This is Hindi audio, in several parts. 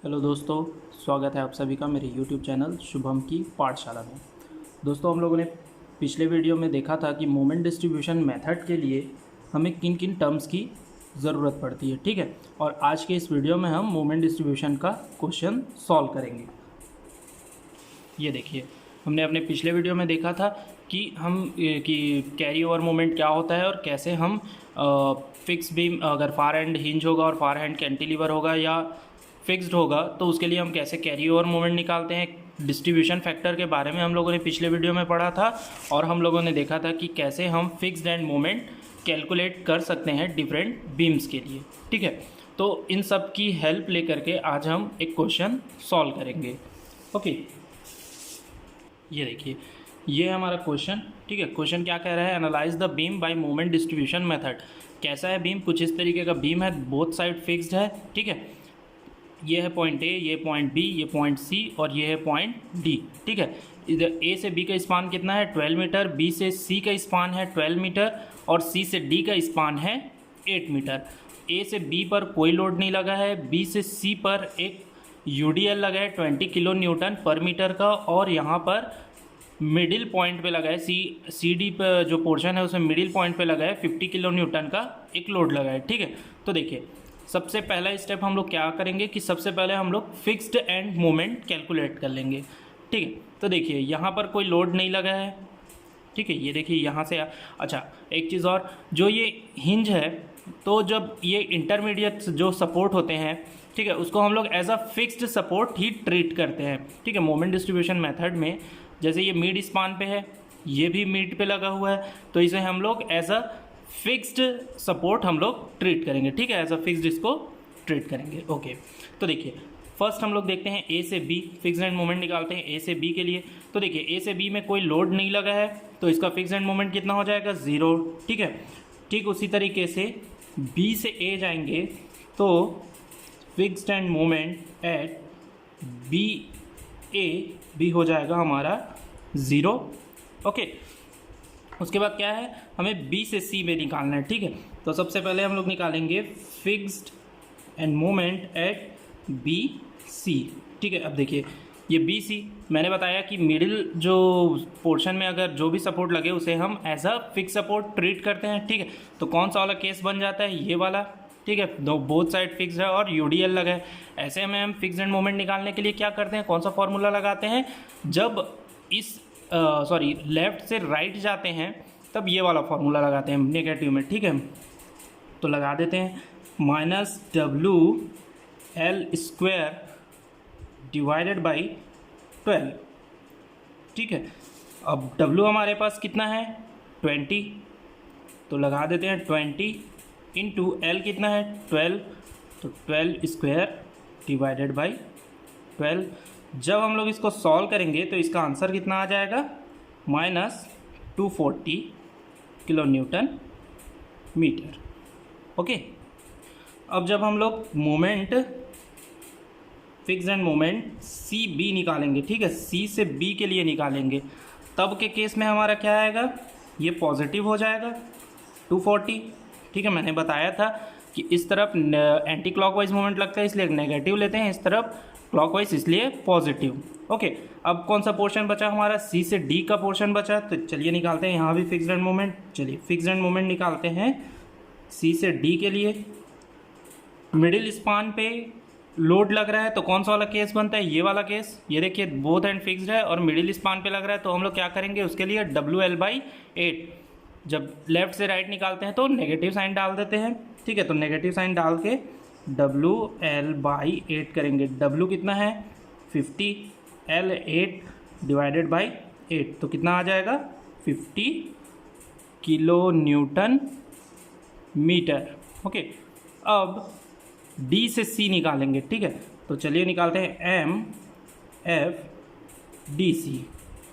हेलो दोस्तों, स्वागत है आप सभी का मेरे YouTube चैनल शुभम की पाठशाला में। दोस्तों, हम लोगों ने पिछले वीडियो में देखा था कि मोमेंट डिस्ट्रीब्यूशन मेथड के लिए हमें किन किन टर्म्स की ज़रूरत पड़ती है, ठीक है। और आज के इस वीडियो में हम मोमेंट डिस्ट्रीब्यूशन का क्वेश्चन सॉल्व करेंगे। ये देखिए, हमने अपने पिछले वीडियो में देखा था कि कैरी ओवर मोमेंट क्या होता है और कैसे हम फिक्स बीम, अगर फार एंड हिंज होगा और फार हैंड कैंटिलीवर होगा या फिक्स्ड होगा तो उसके लिए हम कैसे कैरी ओवर मोमेंट निकालते हैं। डिस्ट्रीब्यूशन फैक्टर के बारे में हम लोगों ने पिछले वीडियो में पढ़ा था और हम लोगों ने देखा था कि कैसे हम फिक्स्ड एंड मोमेंट कैलकुलेट कर सकते हैं डिफरेंट बीम्स के लिए, ठीक है। तो इन सब की हेल्प लेकर के आज हम एक क्वेश्चन सॉल्व करेंगे। ओके, ये देखिए, ये है हमारा क्वेश्चन, ठीक है। क्वेश्चन क्या कह रहा है, analyse the beam bye moment distribution method. कैसा है बीम, कुछ इस तरीके का बीम है, बोथ साइड फिक्स्ड है, ठीक है। ये है पॉइंट ए, ये पॉइंट बी, ये पॉइंट सी और ये है पॉइंट डी, ठीक है। इधर ए से बी का स्पान कितना है 12 मीटर, बी से सी का स्पान है 12 मीटर और सी से डी का स्पान है 8 मीटर। ए से बी पर कोई लोड नहीं लगा है, बी से सी पर एक यूडीएल लगा है 20 किलो न्यूटन पर मीटर का और यहाँ पर मिडिल पॉइंट पे लगा है सी डी पर जो पोर्शन है उसमें मिडिल पॉइंट पे लगा है 50 किलो न्यूटन का एक लोड लगा है, ठीक है। तो देखिए, सबसे पहला स्टेप हम लोग क्या करेंगे कि सबसे पहले हम लोग फिक्स्ड एंड मोमेंट कैलकुलेट कर लेंगे, ठीक है। तो देखिए, यहाँ पर कोई लोड नहीं लगा है, ठीक है। ये देखिए यहाँ से अच्छा, एक चीज़ और, जो ये हिंज है तो जब ये इंटरमीडिएट जो सपोर्ट होते हैं, ठीक है, उसको हम लोग एज अ फिक्स्ड सपोर्ट ही ट्रीट करते हैं, ठीक है। मोमेंट डिस्ट्रीब्यूशन मेथड में जैसे ये मिड स्पान पे है, ये भी मिड पे लगा हुआ है, तो इसे हम लोग एज अ फिक्स्ड सपोर्ट हम लोग ट्रीट करेंगे, ठीक है। एज अ फिक्स्ड इसको ट्रीट करेंगे। ओके, तो देखिए, फर्स्ट हम लोग देखते हैं ए से बी, फिक्स्ड एंड मोमेंट निकालते हैं ए से बी के लिए। तो देखिए, ए से बी में कोई लोड नहीं लगा है तो इसका फिक्स्ड एंड मोमेंट कितना हो जाएगा 0, ठीक है। ठीक उसी तरीके से बी से ए जाएंगे तो fixed and moment at B A भी हो जाएगा हमारा 0। ओके, उसके बाद क्या है, हमें बी से सी में निकालना है, ठीक है। तो सबसे पहले हम लोग निकालेंगे fixed and moment at B C, ठीक है। अब देखिए, ये बी सी मैंने बताया कि मिडिल जो पोर्शन में अगर जो भी सपोर्ट लगे उसे हम as a fix support treat करते हैं, ठीक है। तो कौन सा वाला केस बन जाता है, ये वाला, ठीक है। दो बोथ साइड फिक्स है और यूडीएल लगा है। ऐसे में हम फिक्स एंड मोमेंट निकालने के लिए क्या करते हैं, कौन सा फॉर्मूला लगाते हैं, जब इस लेफ्ट से राइट जाते हैं तब ये वाला फॉर्मूला लगाते हैं नेगेटिव में, ठीक है। तो लगा देते हैं -WL² डिवाइडेड बाई 12, ठीक है। अब W हमारे पास कितना है 20, तो लगा देते हैं 20 इंटू L कितना है 12, तो 12² डिवाइडेड बाई 12। जब हम लोग इसको सॉल्व करेंगे तो इसका आंसर कितना आ जाएगा -240 किलो न्यूटन मीटर। ओके, अब जब हम लोग moment fix end moment C B निकालेंगे, ठीक है, सी से बी के लिए निकालेंगे, तब के केस में हमारा क्या आएगा, ये पॉजिटिव हो जाएगा 240, ठीक है। मैंने बताया था कि इस तरफ एंटी क्लॉकवाइज मोमेंट लगता है इसलिए नेगेटिव लेते हैं, इस तरफ क्लॉकवाइज इसलिए पॉजिटिव। ओके, अब कौन सा पोर्शन बचा हमारा, सी से डी का पोर्शन बचा, तो चलिए निकालते हैं यहाँ भी फिक्स्ड एंड मोमेंट। चलिए फिक्स्ड एंड मोमेंट निकालते हैं सी से डी के लिए। मिडिल स्पान पे लोड लग रहा है तो कौन सा वाला केस बनता है, ये वाला केस। ये देखिए, बोथ एंड फिक्स्ड है और मिडिल स्पान पे लग रहा है, तो हम लोग क्या करेंगे उसके लिए WL/8। जब लेफ्ट से राइट निकालते हैं तो नेगेटिव साइन डाल देते हैं, ठीक है। तो नेगेटिव साइन डाल के WL/8 करेंगे। W कितना है 50, L 8 डिवाइडेड बाई 8, तो कितना आ जाएगा 50 किलो न्यूटन मीटर। ओके, अब D से C निकालेंगे, ठीक है। तो चलिए निकालते हैं MFDC,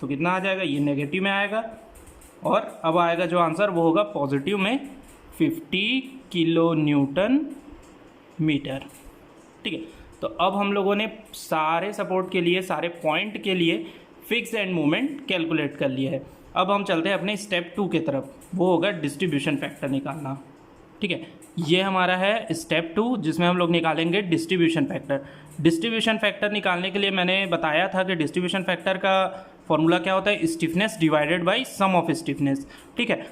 तो कितना आ जाएगा, ये नेगेटिव में आएगा और अब आएगा जो आंसर वो होगा पॉजिटिव में 50 किलो न्यूटन मीटर, ठीक है। तो अब हम लोगों ने सारे सपोर्ट के लिए, सारे पॉइंट के लिए फिक्स एंड मोमेंट कैलकुलेट कर लिया है। अब हम चलते हैं अपने स्टेप 2 की तरफ, वो होगा डिस्ट्रीब्यूशन फैक्टर निकालना, ठीक है, ये हमारा है स्टेप 2 जिसमें हम लोग निकालेंगे डिस्ट्रीब्यूशन फैक्टर। डिस्ट्रीब्यूशन फैक्टर निकालने के लिए मैंने बताया था कि डिस्ट्रीब्यूशन फैक्टर का फॉर्मूला क्या होता है, stiffness divided by sum of stiffness. ठीक है,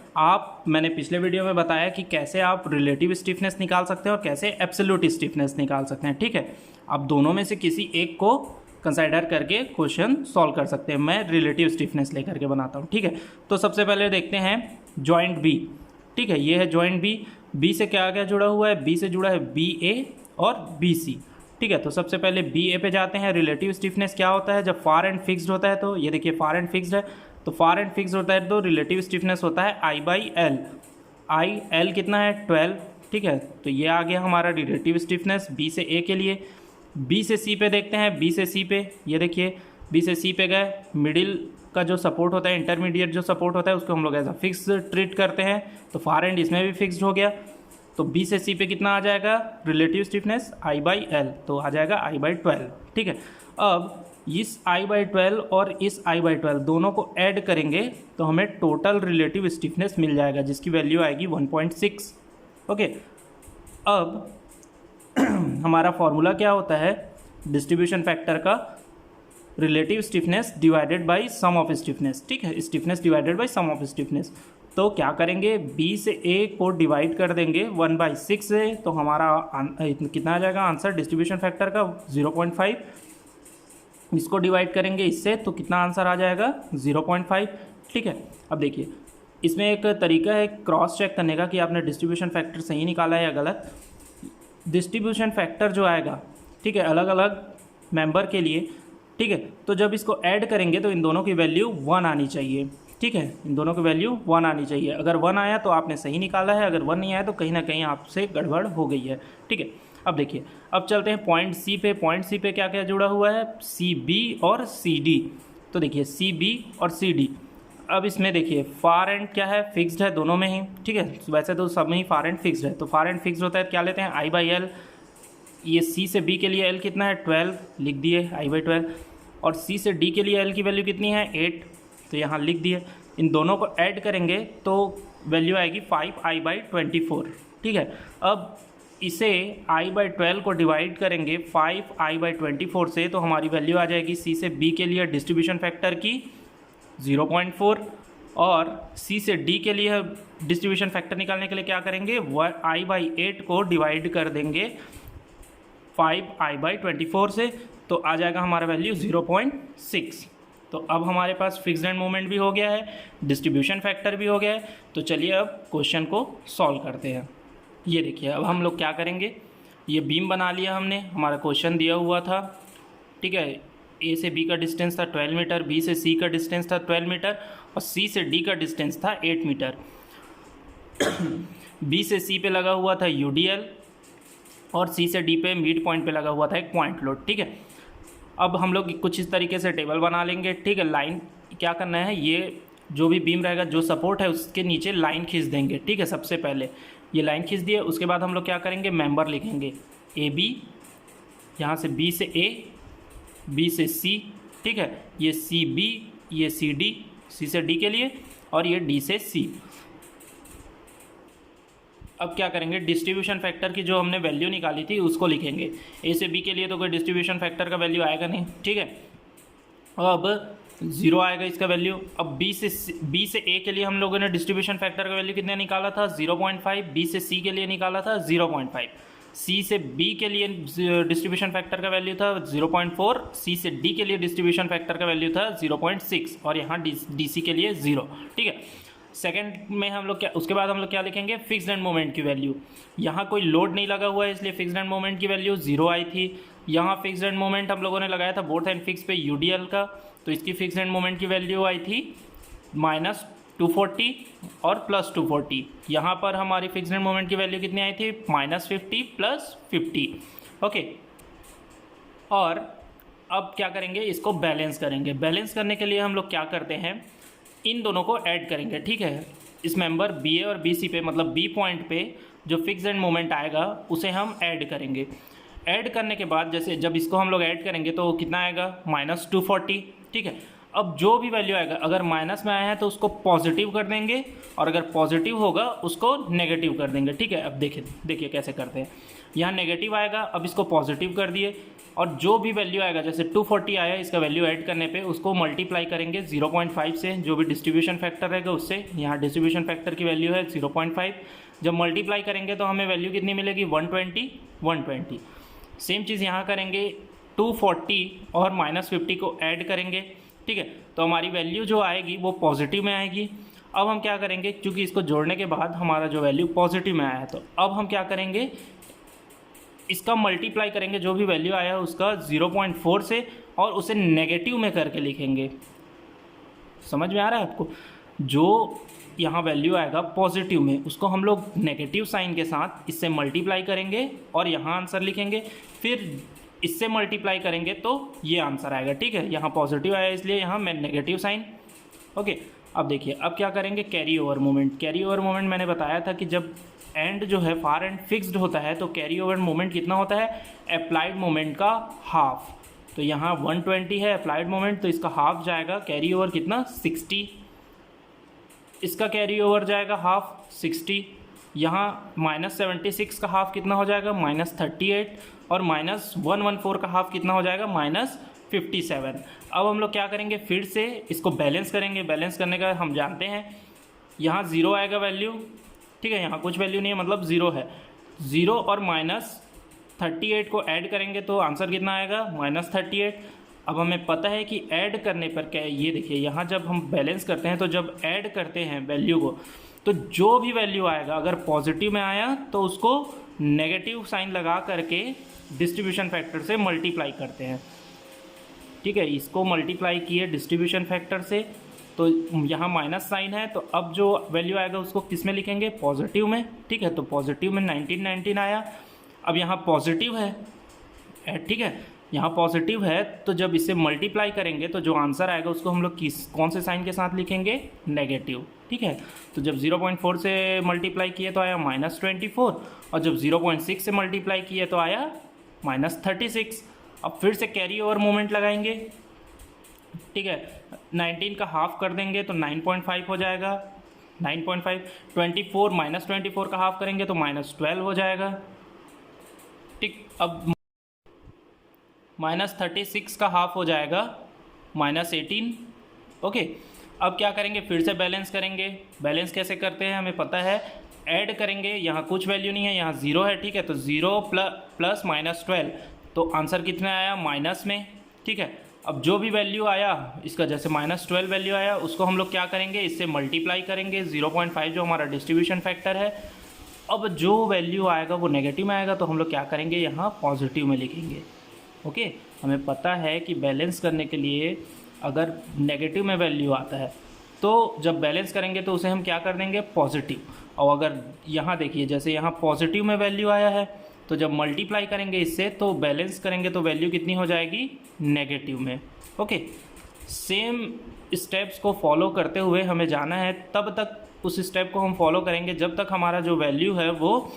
मैंने पिछले वीडियो में बताया कि कैसे आप रिलेटिव स्टिफनेस निकाल सकते हैं और कैसे एब्सोल्यूट स्टिफनेस निकाल सकते हैं। ठीक है, आप दोनों में से किसी एक को कंसाइडर करके क्वेश्चन सॉल्व कर सकते हैं। मैं रिलेटिव स्टिफनेस लेकर के बनाता हूँ। ठीक है, तो सबसे पहले देखते हैं जॉइंट बी। ठीक है, ये है जॉइंट बी। बी से क्या क्या जुड़ा हुआ है, बी से जुड़ा है बी ए और बी सी। ठीक है, तो सबसे पहले बी ए पे जाते हैं। रिलेटिव स्टिफनेस क्या होता है, जब फार एंड फिक्स्ड होता है, तो ये देखिए फार एंड फिक्स्ड है, तो फार एंड फिक्स्ड होता है तो रिलेटिव स्टिफनेस होता है आई बाई एल। आई एल कितना है 12। ठीक है, तो ये आ गया हमारा रिलेटिव स्टिफनेस बी से ए के लिए। बी से सी पे देखते हैं। बी से सी पे ये देखिए, बी से सी पे गए, मिडिल का जो सपोर्ट होता है, इंटरमीडिएट जो सपोर्ट होता है, उसको हम लोग ऐसा फिक्स ट्रीट करते हैं, तो फार एंड इसमें भी फिक्स्ड हो गया। तो बी से सी पे कितना आ जाएगा relative stiffness I by L, तो आ जाएगा आई बाई 12। ठीक है, अब इस आई बाई 12 और इस आई बाई 12 दोनों को ऐड करेंगे तो हमें टोटल रिलेटिव स्टिफनेस मिल जाएगा जिसकी वैल्यू आएगी 1.6। ओके, अब हमारा फॉर्मूला क्या होता है डिस्ट्रीब्यूशन फैक्टर का, relative stiffness divided by sum of stiffness. ठीक है, stiffness divided by sum of stiffness. तो क्या करेंगे, बी से ए को डिवाइड कर देंगे 1/6 से, तो हमारा कितना आ जाएगा आंसर डिस्ट्रीब्यूशन फैक्टर का 0.5। इसको डिवाइड करेंगे इससे तो कितना आंसर आ जाएगा 0.5। ठीक है, अब देखिए इसमें एक तरीका है क्रॉस चेक करने का कि आपने डिस्ट्रीब्यूशन फैक्टर सही निकाला है या गलत। डिस्ट्रीब्यूशन फैक्टर जो आएगा, ठीक है, अलग अलग मेंबर के लिए, ठीक है, तो जब इसको ऐड करेंगे तो इन दोनों की वैल्यू 1 आनी चाहिए। ठीक है, इन दोनों की वैल्यू 1 आनी चाहिए। अगर 1 आया तो आपने सही निकाला है, अगर 1 नहीं आया तो कहीं ना कहीं आपसे गड़बड़ हो गई है। ठीक है, अब देखिए, अब चलते हैं पॉइंट सी पे। पॉइंट सी पे क्या क्या जुड़ा हुआ है, सी बी और सी डी। तो देखिए सी बी और सी डी, अब इसमें देखिए फार एंड क्या है, फिक्स्ड है दोनों में ही। ठीक है, वैसे तो सब में ही फार एंड फिक्स्ड है, तो फार एंड फिक्स्ड होता है क्या लेते हैं आई बाई एल। ये सी से बी के लिए एल कितना है 12, लिख दिए आई बाई 12। और सी से डी के लिए एल की वैल्यू कितनी है 8, तो यहाँ लिख दिए। इन दोनों को ऐड करेंगे तो वैल्यू आएगी 5i/24। ठीक है, अब इसे i/12 को डिवाइड करेंगे 5i/24 से, तो हमारी वैल्यू आ जाएगी सी से बी के लिए डिस्ट्रीब्यूशन फैक्टर की 0.4, और सी से डी के लिए डिस्ट्रीब्यूशन फैक्टर निकालने के लिए क्या करेंगे, i/8 को डिवाइड कर देंगे 5i/24 से, तो आ जाएगा हमारा वैल्यू 0.6। तो अब हमारे पास फिक्स्ड एंड मोमेंट भी हो गया है, डिस्ट्रीब्यूशन फैक्टर भी हो गया है। तो चलिए अब क्वेश्चन को सॉल्व करते हैं। ये देखिए, अब हम लोग क्या करेंगे, ये बीम बना लिया हमने, हमारा क्वेश्चन दिया हुआ था। ठीक है, ए से बी का डिस्टेंस था 12 मीटर, बी से सी का डिस्टेंस था 12 मीटर और सी से डी का डिस्टेंस था 8 मीटर। बी से सी पे लगा हुआ था यूडीएल और सी से डी पे मिड पॉइंट पे लगा हुआ था एक पॉइंट लोड। ठीक है, अब हम लोग कुछ इस तरीके से टेबल बना लेंगे। ठीक है, लाइन क्या करना है, ये जो भी बीम रहेगा, जो सपोर्ट है उसके नीचे लाइन खींच देंगे। ठीक है, सबसे पहले ये लाइन खींच दिए, उसके बाद हम लोग क्या करेंगे, मेंबर लिखेंगे ए बी, यहाँ से बी से ए, बी से सी। ठीक है, ये सी बी, ये सी डी, सी से डी के लिए, और ये डी से सी। अब क्या करेंगे, डिस्ट्रीब्यूशन फैक्टर की जो हमने वैल्यू निकाली थी उसको लिखेंगे। ए से बी के लिए तो कोई डिस्ट्रीब्यूशन फैक्टर का वैल्यू आएगा नहीं। ठीक है, अब 0 आएगा इसका वैल्यू। अब बी से ए के लिए हम लोगों ने डिस्ट्रीब्यूशन फैक्टर का वैल्यू कितना निकाला था 0.5, बी से सी के लिए निकाला था 0.5, सी से बी के लिए डिस्ट्रीब्यूशन फैक्टर का वैल्यू था 0.4, सी से डी के लिए डिस्ट्रीब्यूशन फैक्टर का वैल्यू था 0.6 और यहाँ डी सी के लिए 0। ठीक है, सेकंड में हम लोग क्या, उसके बाद हम लोग क्या लिखेंगे, फिक्स्ड एंड मोमेंट की वैल्यू। यहाँ कोई लोड नहीं लगा हुआ है इसलिए फिक्स्ड एंड मोमेंट की वैल्यू 0 आई थी। यहाँ फिक्स्ड एंड मोमेंट हम लोगों ने लगाया था बोथ एंड फिक्स पे यूडीएल का, तो इसकी फिक्स्ड एंड मोमेंट की वैल्यू आई थी -240 और +240। यहाँ पर हमारी फिक्स्ड एंड मोमेंट की वैल्यू कितनी आई थी, -50 +50। ओके, और अब क्या करेंगे, इसको बैलेंस करेंगे। बैलेंस करने के लिए हम लोग क्या करते हैं, इन दोनों को ऐड करेंगे। ठीक है, इस मेंबर बी ए और बी सी पे, मतलब बी पॉइंट पे जो फिक्स्ड एंड मोमेंट आएगा उसे हम ऐड करेंगे। ऐड करने के बाद जैसे जब इसको हम लोग ऐड करेंगे तो कितना आएगा, -240। ठीक है, अब जो भी वैल्यू आएगा, अगर माइनस में आया है तो उसको पॉजिटिव कर देंगे, और अगर पॉजिटिव होगा उसको नेगेटिव कर देंगे। ठीक है, अब देखिए कैसे करते हैं। यहाँ नेगेटिव आएगा, अब इसको पॉजिटिव कर दिए, और जो भी वैल्यू आएगा, जैसे 240 आया, इसका वैल्यू ऐड करने पे उसको मल्टीप्लाई करेंगे 0.5 से, जो भी डिस्ट्रीब्यूशन फैक्टर रहेगा उससे। यहाँ डिस्ट्रीब्यूशन फैक्टर की वैल्यू है 0.5। जब मल्टीप्लाई करेंगे तो हमें वैल्यू कितनी मिलेगी, 120। सेम चीज़ यहाँ करेंगे, 240 और -50 को ऐड करेंगे। ठीक है, तो हमारी वैल्यू जो आएगी वो पॉजिटिव में आएगी। अब हम क्या करेंगे, क्योंकि इसको जोड़ने के बाद हमारा जो वैल्यू पॉजिटिव में आया है, तो अब हम क्या करेंगे, इसका मल्टीप्लाई करेंगे जो भी वैल्यू आया है उसका 0.4 से, और उसे नेगेटिव में करके लिखेंगे। समझ में आ रहा है आपको? जो यहाँ वैल्यू आएगा पॉजिटिव में, उसको हम लोग नेगेटिव साइन के साथ इससे मल्टीप्लाई करेंगे और यहाँ आंसर लिखेंगे, फिर इससे मल्टीप्लाई करेंगे तो ये आंसर आएगा। ठीक है, यहाँ पॉजिटिव आया इसलिए यहाँ मैं नेगेटिव साइन। ओके, अब देखिए अब क्या करेंगे, carry over moment. Carry over moment मैंने बताया था कि जब एंड जो है फार एंड फिक्स्ड होता है तो कैरी ओवर मोमेंट कितना होता है, अप्लाइड मोमेंट का हाफ। तो यहाँ 120 है अप्लाइड मोमेंट, तो इसका हाफ जाएगा, कैरी ओवर कितना 60, इसका कैरी ओवर जाएगा हाफ 60। यहाँ -76 का हाफ कितना हो जाएगा, -38, और -114 का हाफ कितना हो जाएगा, -57। अब हम लोग क्या करेंगे, फिर से इसको बैलेंस करेंगे। बैलेंस करने का हम जानते हैं, यहाँ 0 आएगा वैल्यू। ठीक है, यहाँ कुछ वैल्यू नहीं है, मतलब 0 है। 0 और -38 को ऐड करेंगे तो आंसर कितना आएगा, -38। अब हमें पता है कि ऐड करने पर क्या है, ये देखिए यहाँ जब हम बैलेंस करते हैं तो जब ऐड करते हैं वैल्यू को, तो जो भी वैल्यू आएगा अगर पॉजिटिव में आया तो उसको नेगेटिव साइन लगा करके डिस्ट्रीब्यूशन फैक्टर से मल्टीप्लाई करते हैं। ठीक है, इसको मल्टीप्लाई किए डिस्ट्रीब्यूशन फैक्टर से, तो यहाँ माइनस साइन है, तो अब जो वैल्यू आएगा उसको किस में लिखेंगे, पॉजिटिव में। ठीक है, तो पॉजिटिव में 19 आया। अब यहाँ पॉजिटिव है, ठीक है, यहाँ पॉजिटिव है, तो जब इसे मल्टीप्लाई करेंगे तो जो आंसर आएगा उसको हम लोग कौन से साइन के साथ लिखेंगे, नेगेटिव। ठीक है, तो जब 0.4 से मल्टीप्लाई किए तो आया -24, और जब 0.6 से मल्टीप्लाई किए तो आया -36। अब फिर से कैरी ओवर मोमेंट लगाएंगे। ठीक है, 19 का हाफ कर देंगे तो 9.5 हो जाएगा, 9.5। 24 -24 का हाफ करेंगे तो -12 हो जाएगा। ठीक, अब -36 का हाफ हो जाएगा -18। ओके, अब क्या करेंगे, फिर से बैलेंस करेंगे। बैलेंस कैसे करते हैं हमें पता है, ऐड करेंगे, यहाँ कुछ वैल्यू नहीं है, यहाँ 0 है। ठीक है, तो 0 प्लस -12, तो आंसर कितना आया, माइनस में। ठीक है, अब जो भी वैल्यू आया इसका, जैसे -12 वैल्यू आया, उसको हम लोग क्या करेंगे, इससे मल्टीप्लाई करेंगे 0.5 जो हमारा डिस्ट्रीब्यूशन फैक्टर है। अब जो वैल्यू आएगा वो नेगेटिव में आएगा, तो हम लोग क्या करेंगे, यहाँ पॉजिटिव में लिखेंगे। ओके, हमें पता है कि बैलेंस करने के लिए अगर नेगेटिव में वैल्यू आता है तो जब बैलेंस करेंगे तो उसे हम क्या कर देंगे, पॉजिटिव। और अगर यहाँ देखिए, जैसे यहाँ पॉजिटिव में वैल्यू आया है, तो जब मल्टीप्लाई करेंगे इससे तो बैलेंस करेंगे तो वैल्यू कितनी हो जाएगी, नेगेटिव में। ओके, सेम स्टेप्स को फॉलो करते हुए हमें जाना है, तब तक उस स्टेप को हम फॉलो करेंगे जब तक हमारा जो वैल्यू है वो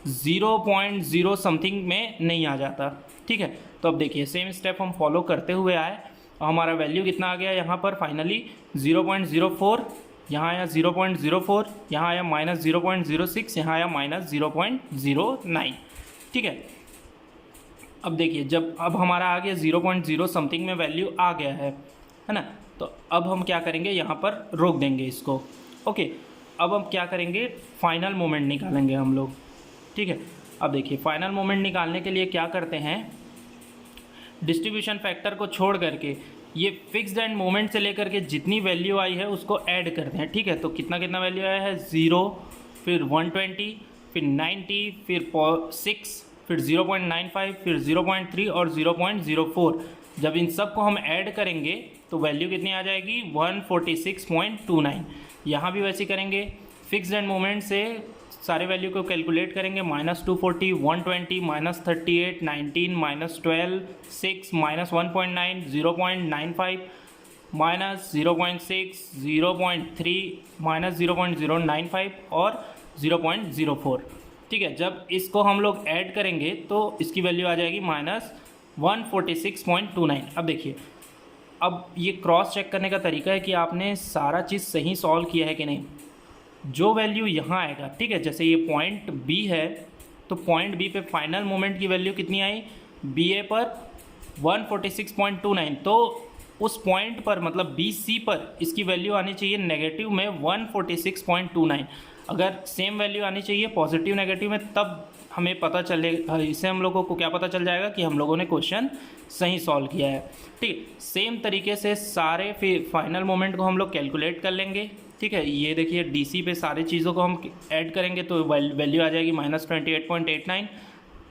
0.0 समथिंग में नहीं आ जाता। ठीक है, तो अब देखिए सेम स्टेप हम फॉलो करते हुए आए, और हमारा वैल्यू कितना आ गया यहाँ पर, फाइनली 0.04, यहाँ आया 0.04, यहाँ आया -0.06, यहाँ आया -0.09। ठीक है, अब देखिए जब अब हमारा आ गया 0.0 समथिंग में वैल्यू आ गया है ना, तो अब हम क्या करेंगे, यहाँ पर रोक देंगे इसको। ओके, अब हम क्या करेंगे, फाइनल मोमेंट निकालेंगे हम लोग। ठीक है, अब देखिए फाइनल मोमेंट निकालने के लिए क्या करते हैं, डिस्ट्रीब्यूशन फैक्टर को छोड़ करके ये फिक्स्ड एंड मोमेंट से लेकर के जितनी वैल्यू आई है उसको ऐड करते हैं। ठीक है, तो कितना वैल्यू आया है, 0, फिर 120, फिर 90, फिर 6, फिर 0.95, फिर 0.3 और 0.04। जब इन सब को हम ऐड करेंगे तो वैल्यू कितनी आ जाएगी, 146.29। यहाँ भी वैसे करेंगे, फिक्स्ड एंड मोमेंट से सारे वैल्यू को कैलकुलेट करेंगे, -240, 120, -38, 19, -12, 6, -1.9, 0.95, -0.6, 0.3, -0.095 और 0.04। ठीक है, जब इसको हम लोग ऐड करेंगे तो इसकी वैल्यू आ जाएगी -146.29। अब देखिए, अब ये क्रॉस चेक करने का तरीका है कि आपने सारा चीज़ सही सॉल्व किया है कि नहीं। जो वैल्यू यहाँ आएगा, ठीक है, जैसे ये पॉइंट बी है तो पॉइंट बी पे फाइनल मोमेंट की वैल्यू कितनी आई, बी ए पर 146.29, तो उस पॉइंट पर मतलब बी सी पर इसकी वैल्यू आनी चाहिए नेगेटिव में 146.29। अगर सेम वैल्यू आनी चाहिए पॉजिटिव नेगेटिव में, तब हमें पता चलेगा, इससे हम लोगों को क्या पता चल जाएगा कि हम लोगों ने क्वेश्चन सही सॉल्व किया है। ठीक, सेम तरीके से सारे फिर फाइनल मोमेंट को हम लोग कैलकुलेट कर लेंगे। ठीक है, ये देखिए डीसी पे सारी चीज़ों को हम ऐड करेंगे तो वैल्यू आ जाएगी -28.89।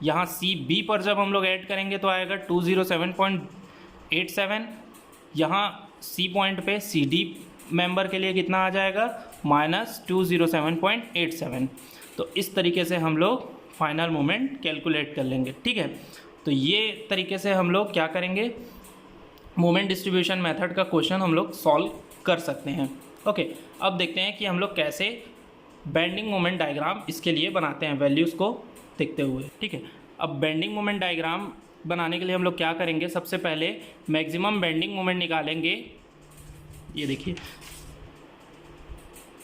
यहाँ सी बी पर जब हम लोग ऐड करेंगे तो आएगा 207.87। यहाँ सी पॉइंट पे सी डी मेंबर के लिए कितना आ जाएगा, -207.87। तो इस तरीके से हम लोग फाइनल मोमेंट कैलकुलेट कर लेंगे। ठीक है, तो ये तरीके से हम लोग क्या करेंगे, मोमेंट डिस्ट्रीब्यूशन मेथड का क्वेश्चन हम लोग सॉल्व कर सकते हैं। ओके, अब देखते हैं कि हम लोग कैसे बेंडिंग मोमेंट डायग्राम इसके लिए बनाते हैं वैल्यूज़ को देखते हुए। ठीक है, अब बेंडिंग मोमेंट डायग्राम बनाने के लिए हम लोग क्या करेंगे, सबसे पहले मैक्सिमम बेंडिंग मोमेंट निकालेंगे। ये देखिए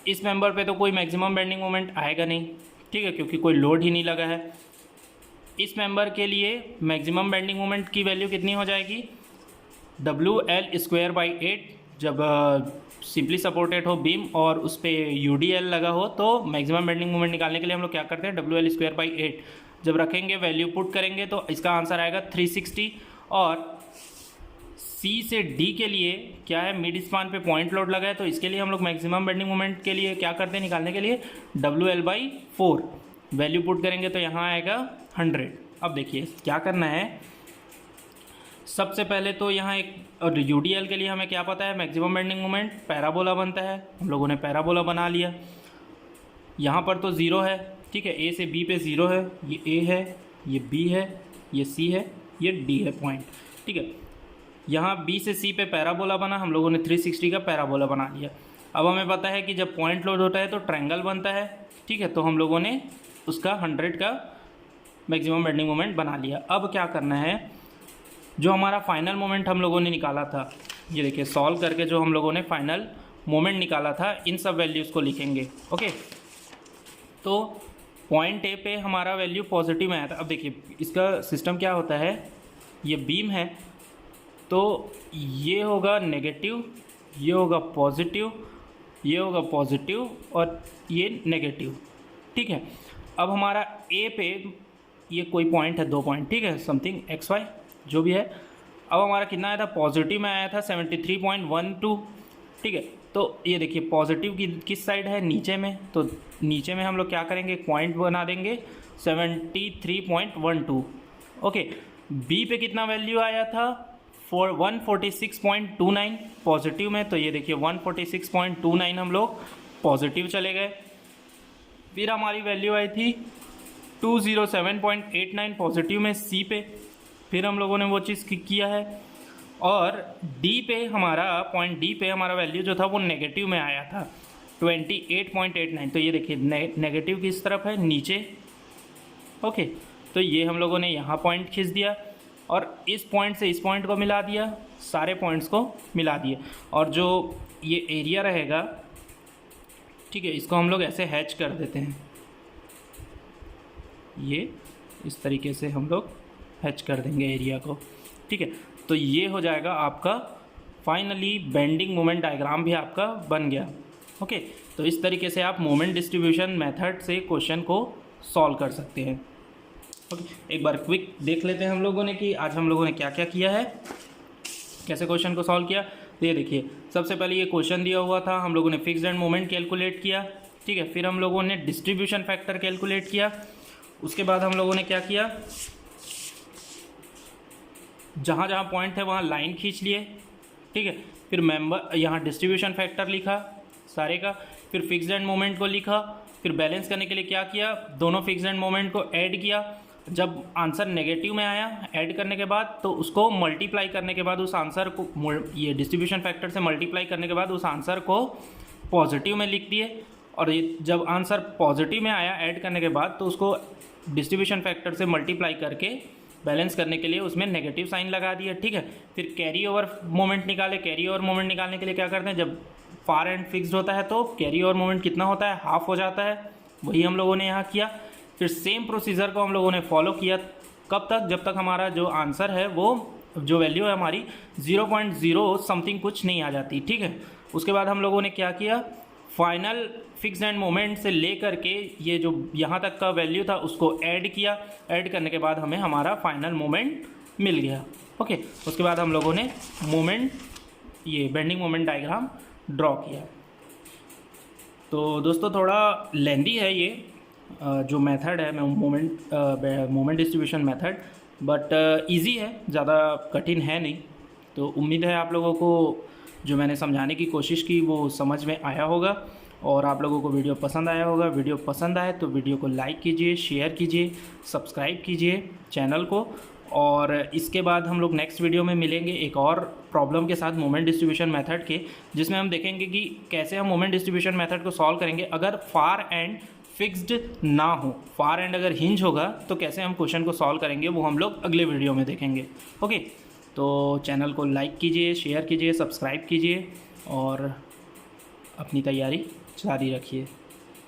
इस मेंबर पे तो कोई मैक्सिमम बेंडिंग मोमेंट आएगा नहीं, ठीक है, क्योंकि कोई लोड ही नहीं लगा है। इस मेंबर के लिए मैक्सिमम बेंडिंग मोमेंट की वैल्यू कितनी हो जाएगी, WL²/8। जब सिंपली सपोर्टेड हो बीम और उस पर UDL लगा हो तो मैक्सिमम बेंडिंग मोमेंट निकालने के लिए हम लोग क्या करते हैं, WL²/8 जब रखेंगे, वैल्यू पुट करेंगे तो इसका आंसर आएगा 360। और C से D के लिए क्या है, मिड स्पान पे पॉइंट लोड लगा है, तो इसके लिए हम लोग मैक्सिमम बेंडिंग मोमेंट के लिए क्या करते हैं, निकालने के लिए WL/4 वैल्यू पुट करेंगे तो यहाँ आएगा 100। अब देखिए क्या करना है, सबसे पहले तो यहाँ एक UDL के लिए हमें क्या पता है, मैक्सिमम बेंडिंग मोमेंट पैराबोला बनता है, हम लोगों ने पैराबोला बना लिया। यहाँ पर तो 0 है, ठीक है, A से B पे 0 है, ये A है, ये B है, ये C है, ये D है पॉइंट। ठीक है, यहाँ B से C पे पैराबोला बना, हम लोगों ने 360 का पैराबोला बना लिया। अब हमें पता है कि जब पॉइंट लोड होता है तो ट्रायंगल बनता है। ठीक है, तो हम लोगों ने उसका 100 का मैक्सिमम बेंडिंग मोमेंट बना लिया। अब क्या करना है, जो हमारा फाइनल मोमेंट हम लोगों ने निकाला था, ये देखिए सॉल्व करके जो हम लोगों ने फाइनल मोमेंट निकाला था, इन सब वैल्यूज़ को लिखेंगे। ओके, तो पॉइंट ए पे हमारा वैल्यू पॉजिटिव में आया था। अब देखिए इसका सिस्टम क्या होता है, ये बीम है तो ये होगा नेगेटिव, ये होगा पॉजिटिव, ये होगा पॉजिटिव और ये नेगेटिव। ठीक है, अब हमारा ए पे ये कोई पॉइंट है, 2 पॉइंट, ठीक है, समथिंग XY जो भी है। अब हमारा कितना आया था, पॉजिटिव में आया था 73.12। ठीक है, तो ये देखिए पॉजिटिव की किस साइड है, नीचे में, तो नीचे में हम लोग क्या करेंगे, पॉइंट बना देंगे 73.12। ओके, बी पे कितना वैल्यू आया था, 146.29 पॉजिटिव में, तो ये देखिए 146.29 हम लोग पॉजिटिव चले गए। फिर हमारी वैल्यू आई थी 207.89 पॉजिटिव में सी पे, फिर हम लोगों ने वो चीज़ किया है। और डी पे हमारा पॉइंट डी पे हमारा वैल्यू जो था वो नेगेटिव में आया था 28.89। तो ये देखिए नेगेटिव किस तरफ है, नीचे। ओके, तो ये हम लोगों ने यहाँ पॉइंट खींच दिया और इस पॉइंट से इस पॉइंट को मिला दिया, सारे पॉइंट्स को मिला दिए। और जो ये एरिया रहेगा, ठीक है, इसको हम लोग ऐसे हैच कर देते हैं, ये इस तरीके से हम लोग हैच कर देंगे एरिया को। ठीक है, तो ये हो जाएगा आपका फाइनली बेंडिंग मोमेंट डायग्राम भी आपका बन गया। ओके, तो इस तरीके से आप मोमेंट डिस्ट्रीब्यूशन मेथड से क्वेश्चन को सॉल्व कर सकते हैं। ओके, एक बार क्विक देख लेते हैं हम लोगों ने कि आज हम लोगों ने क्या क्या किया है, कैसे क्वेश्चन को सॉल्व किया। तो ये देखिए सबसे पहले ये क्वेश्चन दिया हुआ था, हम लोगों ने फिक्स्ड एंड मोमेंट कैलकुलेट किया। ठीक है, फिर हम लोगों ने डिस्ट्रीब्यूशन फैक्टर कैलकुलेट किया। उसके बाद हम लोगों ने क्या किया, जहाँ जहाँ पॉइंट थे वहाँ लाइन खींच लिए। ठीक है, फिर मेंबर यहाँ डिस्ट्रीब्यूशन फैक्टर लिखा सारे का, फिर फिक्स्ड एंड मोमेंट को लिखा, फिर बैलेंस करने के लिए क्या किया, दोनों फिक्स्ड एंड मोमेंट को ऐड किया। जब आंसर नेगेटिव में आया ऐड करने के बाद, तो उसको मल्टीप्लाई करने के बाद उस आंसर को, ये डिस्ट्रीब्यूशन फैक्टर से मल्टीप्लाई करने के बाद उस आंसर को पॉजिटिव में लिख दिए। और ये जब आंसर पॉजिटिव में आया ऐड करने के बाद, तो उसको डिस्ट्रीब्यूशन फैक्टर से मल्टीप्लाई करके बैलेंस करने के लिए उसमें नेगेटिव साइन लगा दिया, ठीक है। फिर कैरी ओवर मोमेंट निकाले। कैरी ओवर मोमेंट निकालने के लिए क्या करते हैं, जब फार एंड फिक्स्ड होता है तो कैरी ओवर मोमेंट कितना होता है, हाफ हो जाता है। वही हम लोगों ने यहाँ किया। फिर सेम प्रोसीजर को हम लोगों ने फॉलो किया। कब तक, जब तक हमारा जो आंसर है वो जो वैल्यू है हमारी 0.0 समथिंग कुछ नहीं आ जाती, ठीक है। उसके बाद हम लोगों ने क्या किया, फाइनल फिक्स्ड एंड मोमेंट से ले करके ये जो यहाँ तक का वैल्यू था उसको ऐड किया। ऐड करने के बाद हमें हमारा फाइनल मोमेंट मिल गया, ओके। उसके बाद हम लोगों ने मोमेंट, ये बेंडिंग मोमेंट डायग्राम ड्रॉ किया। तो दोस्तों थोड़ा लेंदी है ये जो मेथड है moment distribution method, but easy है, ज़्यादा कठिन है नहीं। तो उम्मीद है आप लोगों को जो मैंने समझाने की कोशिश की वो समझ में आया होगा और आप लोगों को वीडियो पसंद आया होगा। वीडियो पसंद आए तो वीडियो को लाइक कीजिए, शेयर कीजिए, सब्सक्राइब कीजिए चैनल को। और इसके बाद हम लोग नेक्स्ट वीडियो में मिलेंगे एक और प्रॉब्लम के साथ मोमेंट डिस्ट्रीब्यूशन मेथड के, जिसमें हम देखेंगे कि कैसे हम मोमेंट डिस्ट्रीब्यूशन मेथड को सॉल्व करेंगे अगर फार एंड फिक्स्ड ना हो। फार एंड अगर हिंज होगा तो कैसे हम क्वेश्चन को सॉल्व करेंगे वो हम लोग अगले वीडियो में देखेंगे, ओके। तो चैनल को लाइक कीजिए, शेयर कीजिए, सब्सक्राइब कीजिए और अपनी तैयारी जारी रखिए।